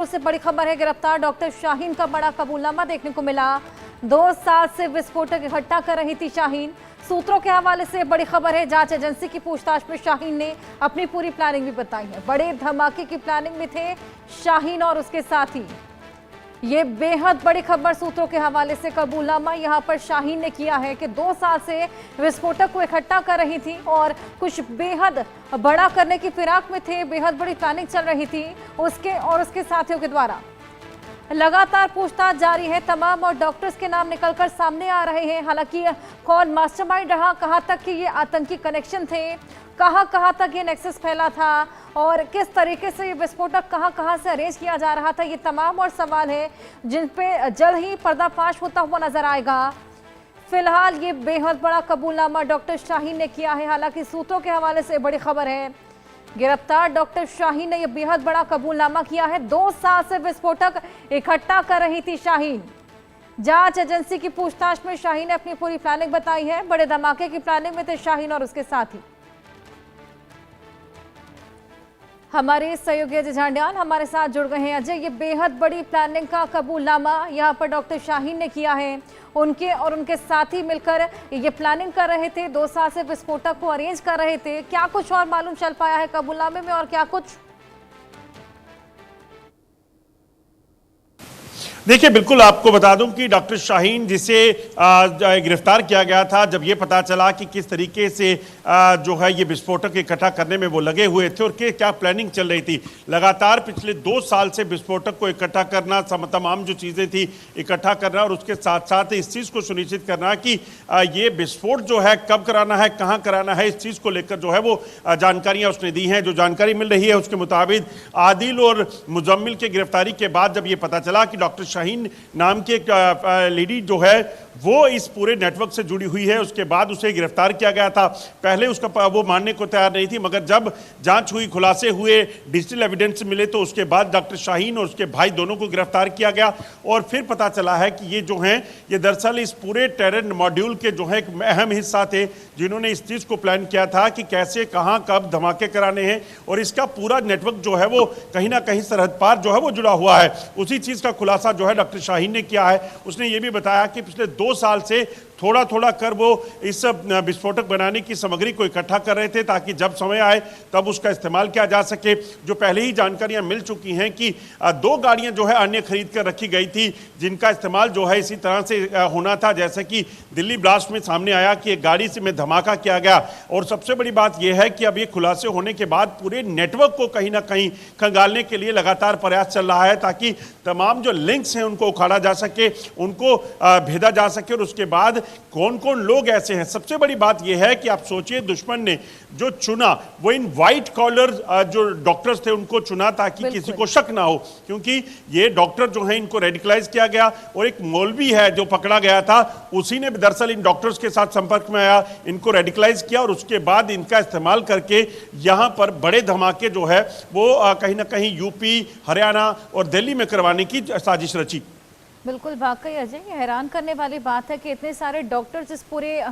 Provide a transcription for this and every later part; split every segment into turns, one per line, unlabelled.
से बड़ी खबर है। गिरफ्तार डॉक्टर शाहीन का बड़ा कबूलनामा देखने को मिला। 2 साल से विस्फोटक इकट्ठा कर रही थी शाहीन। सूत्रों के हवाले से बड़ी खबर है। जांच एजेंसी की पूछताछ में शाहीन ने अपनी पूरी प्लानिंग भी बताई है। बड़े धमाके की प्लानिंग में थे शाहीन और उसके साथी। ये बेहद बड़ी खबर सूत्रों के हवाले से। कबूलनामा यहां पर शाहीन ने किया है कि 2 साल से विस्फोटक को इकट्ठा कर रही थी और कुछ बेहद बड़ा करने की फिराक में थे। बेहद बड़ी प्लानिंग चल रही थी उसके और उसके साथियों के द्वारा। लगातार पूछताछ जारी है। तमाम और डॉक्टर्स के नाम निकलकर सामने आ रहे हैं। हालांकि कौन मास्टरमाइंड रहा, कहां तक कि ये आतंकी कनेक्शन थे, कहां तक ये नेक्सस फैला था और किस तरीके से ये विस्फोटक कहां से अरेंज किया जा रहा था, ये तमाम और सवाल है जिन पे जल्द ही पर्दाफाश होता हुआ नजर आएगा। फिलहाल ये बेहद बड़ा कबूलनामा डॉक्टर शाहीन ने किया है। हालांकि सूत्रों के हवाले से बड़ी खबर है। गिरफ्तार डॉक्टर शाहीन ने यह बेहद बड़ा कबूलनामा किया है। 2 साल से विस्फोटक इकट्ठा कर रही थी शाहीन। जांच एजेंसी की पूछताछ में शाहीन ने अपनी पूरी प्लानिंग बताई है। बड़े धमाके की प्लानिंग में थे शाहीन और उसके साथी। हमारे सहयोगी अजय झांडियाल हमारे साथ जुड़ गए हैं। अजय, ये बेहद बड़ी प्लानिंग का कबूलनामा यहाँ पर डॉक्टर शाहीन ने किया है। उनके और उनके साथी मिलकर ये प्लानिंग कर रहे थे। 2 साल से विस्फोटक को अरेंज कर रहे थे। क्या कुछ और मालूम चल पाया है कबूलनामे में और क्या कुछ?
देखिए, बिल्कुल आपको बता दूं कि डॉक्टर शाहीन जिसे गिरफ्तार किया गया था, जब ये पता चला कि किस तरीके से जो है ये विस्फोटक इकट्ठा करने में वो लगे हुए थे और क्या प्लानिंग चल रही थी। लगातार पिछले 2 साल से विस्फोटक को इकट्ठा करना, तमाम जो चीज़ें थी इकट्ठा करना और उसके साथ साथ इस चीज़ को सुनिश्चित करना कि ये विस्फोट जो है कब कराना है, कहाँ कराना है, इस चीज़ को लेकर जो है वो जानकारियाँ उसने दी हैं। जो जानकारी मिल रही है उसके मुताबिक आदिल और मुजम्मिल की गिरफ्तारी के बाद जब ये पता चला कि डॉक्टर शाहीन नाम की एक लेडी जो है वो इस पूरे नेटवर्क से जुड़ी हुई है, उसके बाद उसे गिरफ्तार किया गया था। पहले उसका वो मानने को तैयार नहीं थी, मगर जब जांच हुई, खुलासे हुए, डिजिटल एविडेंस मिले तो उसके बाद डॉक्टर शाहीन और उसके भाई दोनों को गिरफ्तार किया गया। और फिर पता चला है कि ये जो हैं ये दरअसल इस पूरे टेरर मॉड्यूल के जो है एक अहम हिस्सा थे, जिन्होंने इस चीज़ को प्लान किया था कि कैसे, कहाँ, कब धमाके कराने हैं। और इसका पूरा नेटवर्क जो है वो कहीं ना कहीं सरहद पार जो है वो जुड़ा हुआ है। उसी चीज़ का खुलासा जो है डॉक्टर शाहीन ने किया है। उसने ये भी बताया कि पिछले 2 साल से थोड़ा थोड़ा कर वो इस विस्फोटक बनाने की सामग्री को इकट्ठा कर रहे थे ताकि जब समय आए तब उसका इस्तेमाल किया जा सके। जो पहले ही जानकारियां मिल चुकी हैं कि 2 गाड़ियां जो है अन्य खरीद कर रखी गई थी, जिनका इस्तेमाल जो है इसी तरह से होना था जैसे कि दिल्ली ब्लास्ट में सामने आया कि एक गाड़ी से में धमाका किया गया। और सबसे बड़ी बात यह है कि अब ये खुलासे होने के बाद पूरे नेटवर्क को कहीं ना कहीं खंगालने के लिए लगातार प्रयास चल रहा है ताकि तमाम जो लिंक्स हैं उनको उखाड़ा जा सके, उनको भेदा जा सके। और उसके बाद कौन कौन लोग ऐसे हैं। सबसे बड़ी बात यह है कि आप सोचिए, दुश्मन ने जो चुना वो इन वाइट कॉलर जो डॉक्टर्स थे उनको चुना ताकि किसी को शक ना हो, क्योंकि ये डॉक्टर जो हैं इनको रेडिकलाइज किया गया। और एक मौलवी है जो पकड़ा गया था, उसी ने दरअसल इन डॉक्टर्स के साथ संपर्क में आया, इनको रेडिकलाइज किया और उसके बाद इनका इस्तेमाल करके यहां पर बड़े धमाके जो है वो कहीं ना कहीं यूपी, हरियाणा और दिल्ली में करवाने की साजिश रची।
बिल्कुल, वाकई अजय ये हैरान करने वाली बात है कि इतने सारे डॉक्टर्स इस पूरे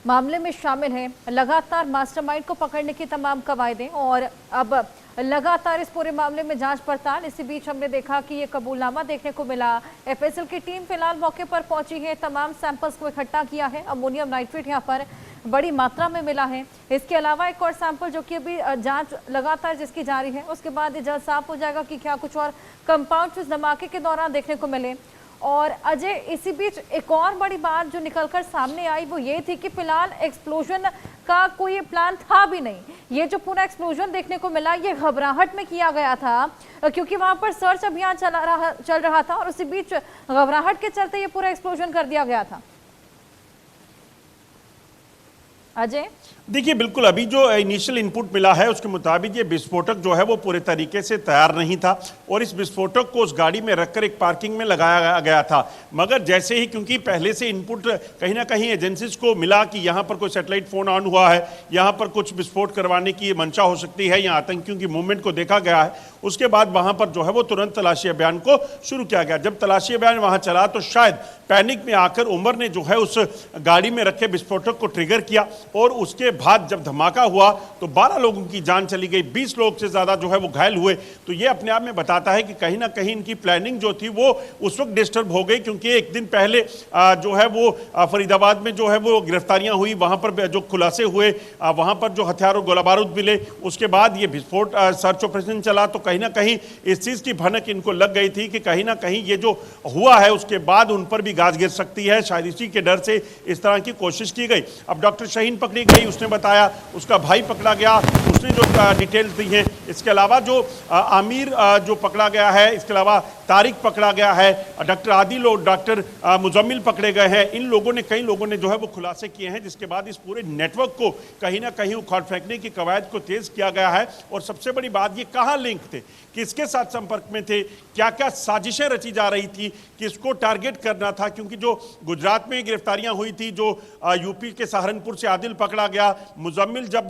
मामले में शामिल हैं। लगातार मास्टरमाइंड को पकड़ने की तमाम कवायदें और अब लगातार इस पूरे मामले में जांच पड़ताल। इसी बीच हमने देखा कि ये कबूलनामा देखने को मिला। एफएसएल की टीम फिलहाल मौके पर पहुंची है, तमाम सैंपल्स को इकट्ठा किया है। अमोनियम नाइट्रेट यहाँ पर बड़ी मात्रा में मिला है। इसके अलावा एक और सैंपल जो कि अभी जांच लगातार जिसकी जारी है, उसके बाद ये जल्द साफ हो जाएगा कि क्या कुछ और कंपाउंड इस धमाके के दौरान देखने को मिले। और अजय, इसी बीच एक और बड़ी बात जो निकलकर सामने आई वो ये थी कि फिलहाल एक्सप्लोजन का कोई प्लान था भी नहीं। ये जो पूरा एक्सप्लोजन देखने को मिला ये घबराहट में किया गया था, क्योंकि वहां पर सर्च अभियान चल रहा था और उसी बीच घबराहट के चलते ये पूरा एक्सप्लोजन कर दिया गया था। अजय,
देखिए, बिल्कुल अभी जो इनिशियल इनपुट मिला है उसके मुताबिक ये विस्फोटक जो है वो पूरे तरीके से तैयार नहीं था और इस विस्फोटक को उस गाड़ी में रखकर एक पार्किंग में लगाया गया था। मगर जैसे ही, क्योंकि पहले से इनपुट कहीं ना कहीं एजेंसीज को मिला कि यहाँ पर कोई सैटेलाइट फोन ऑन हुआ है, यहाँ पर कुछ विस्फोट करवाने की मंशा हो सकती है, यहाँ आतंकियों की मूवमेंट को देखा गया है, उसके बाद वहाँ पर जो है वो तुरंत तलाशी अभियान को शुरू किया गया। जब तलाशी अभियान वहाँ चला तो शायद पैनिक में आकर उमर ने जो है उस गाड़ी में रखे विस्फोटक को ट्रिगर किया और उसके उसके बाद जब धमाका हुआ तो 12 लोगों की जान चली गई, 20 लोग से ज्यादा जो है वो घायल हुए। तो ये अपने आप में बताता है कि कहीं ना कहीं इनकी प्लानिंग जो थी वो उस वक्त डिस्टर्ब हो गई, क्योंकि एक दिन पहले जो है वो फरीदाबाद में जो है वो गिरफ्तारियां हुई, वहां पर जो खुलासे हुए, वहां पर जो हथियार और गोला बारूद मिले, उसके बाद ये विस्फोट सर्च ऑपरेशन चला। तो कहीं ना कहीं इस चीज की भनक इनको लग गई थी कि कहीं ना कहीं ये जो हुआ है उसके बाद उन पर भी गाज गिर सकती है, शायद इसी के डर से इस तरह की कोशिश की गई। अब डॉक्टर शाहीन पकड़ी गई, उसने बताया, उसका भाई पकड़ा गया, उसने जो डिटेल्स दी हैं। इसके अलावा जो आमिर जो पकड़ा गया है, इसके अलावा तारिक पकड़ा गया है, डॉक्टर आदिल और डॉक्टर मुजम्मिल पकड़े गए हैं। इन लोगों ने, कई लोगों ने जो है वो खुलासे किए हैं, जिसके बाद इस पूरे नेटवर्क को कहीं ना कहीं उखाड़ फेंकने की कवायद को तेज किया गया है। और सबसे बड़ी बात, ये कहां लिंक थे, किसके साथ संपर्क में थे, क्या क्या साजिशें रची जा रही थी, किसको टारगेट करना था। क्योंकि जो गुजरात में गिरफ्तारियां हुई थी, जो यूपी के सहारनपुर से आदिल पकड़ा गया, मुजम्मिल जब